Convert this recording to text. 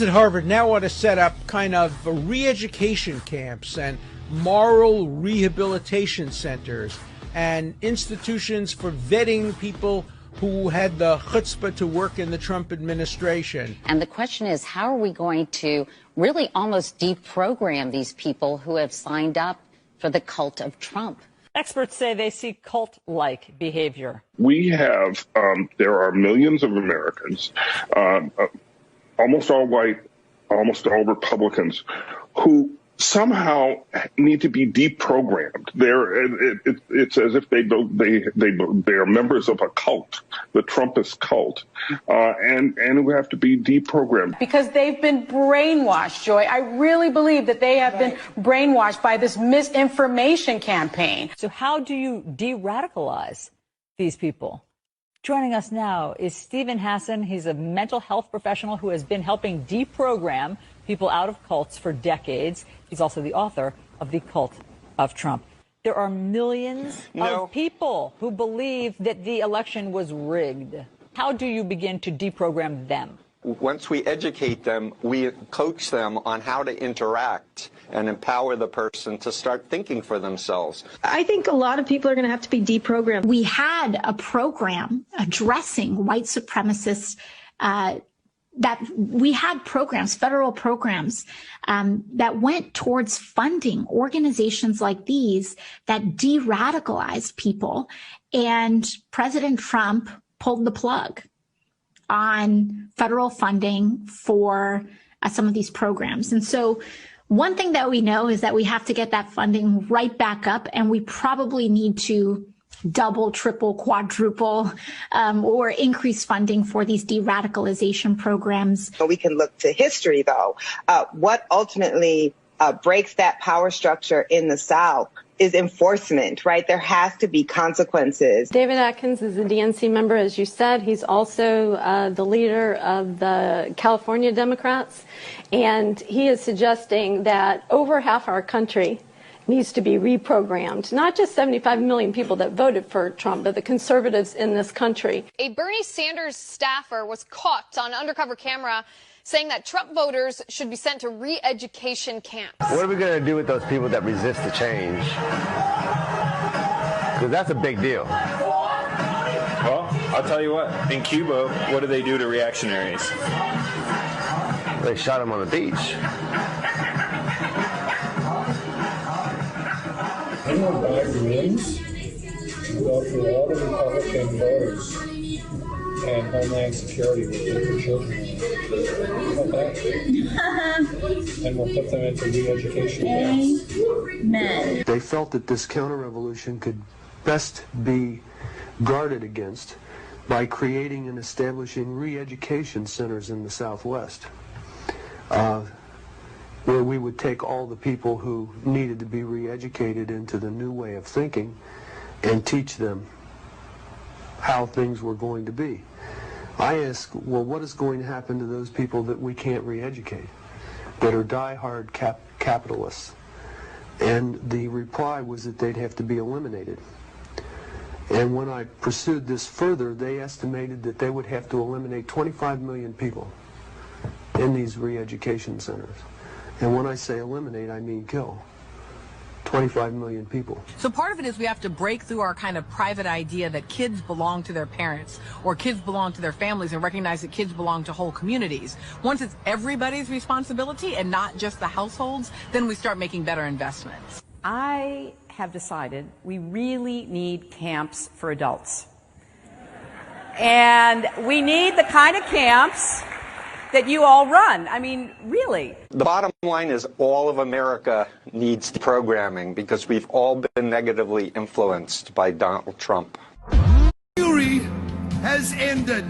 At Harvard now want to set up kind of re-education camps and moral rehabilitation centers and institutions for vetting people who had the chutzpah to work in the Trump administration. And the question is, how are we going to really almost deprogram these people who have signed up for the cult of Trump? Experts say they see cult-like behavior. We have, there are millions of Americans, almost all white, almost all Republicans, who somehow need to be deprogrammed. It's as if they are members of a cult, the Trumpist cult, and who have to be deprogrammed. Because they've been brainwashed, Joy. I really believe that they have been brainwashed by this misinformation campaign. So how do you de-radicalize these people? Joining us now is Stephen Hassan. He's a mental health professional who has been helping deprogram people out of cults for decades. He's also the author of The Cult of Trump. There are millions of people who believe that the election was rigged. How do you begin to deprogram them? Once we educate them, we coach them on how to interact and empower the person to start thinking for themselves. I think a lot of people are going to have to be deprogrammed. We had a program addressing white supremacists, that we had programs, federal programs, that went towards funding organizations like these that de-radicalized people. And President Trump pulled the plug on federal funding for some of these programs. And so one thing that we know is that we have to get that funding right back up, and we probably need to double, triple, quadruple, or increase funding for these de-radicalization programs. We can look to history, though. What ultimately breaks that power structure in the South is enforcement, right? There has to be consequences. David Atkins is a DNC member, as you said. He's also the leader of the California Democrats, and he is suggesting that over half our country needs to be reprogrammed. Not just 75 million people that voted for Trump, but the conservatives in this country. A Bernie Sanders staffer was caught on undercover camera saying that Trump voters should be sent to re-education camps. What are we going to do with those people that resist the change? Because that's a big deal. Well, I'll tell you what. In Cuba, what do they do to reactionaries? They shot them on the beach. Anyone Biden wins, you go through all the Republican voters, and Homeland Security will take the children. How about that? And we'll put them into re-education camps. Amen. They felt that this counter-revolution could best be guarded against by creating and establishing re-education centers in the Southwest, where we would take all the people who needed to be re-educated into the new way of thinking and teach them how things were going to be. I ask, well, what is going to happen to those people that we can't re-educate, that are die-hard capitalists? And the reply was that they'd have to be eliminated. And when I pursued this further, they estimated that they would have to eliminate 25 million people in these re-education centers. And when I say eliminate, I mean kill. 25 million people. So part of it is we have to break through our kind of private idea that kids belong to their parents or kids belong to their families, and recognize that kids belong to whole communities. Once it's everybody's responsibility and not just the households, then we start making better investments. I have decided we really need camps for adults. And we need the kind of camps that you all run. I mean, really. The bottom line is all of America needs programming because we've all been negatively influenced by Donald Trump. Fury has ended.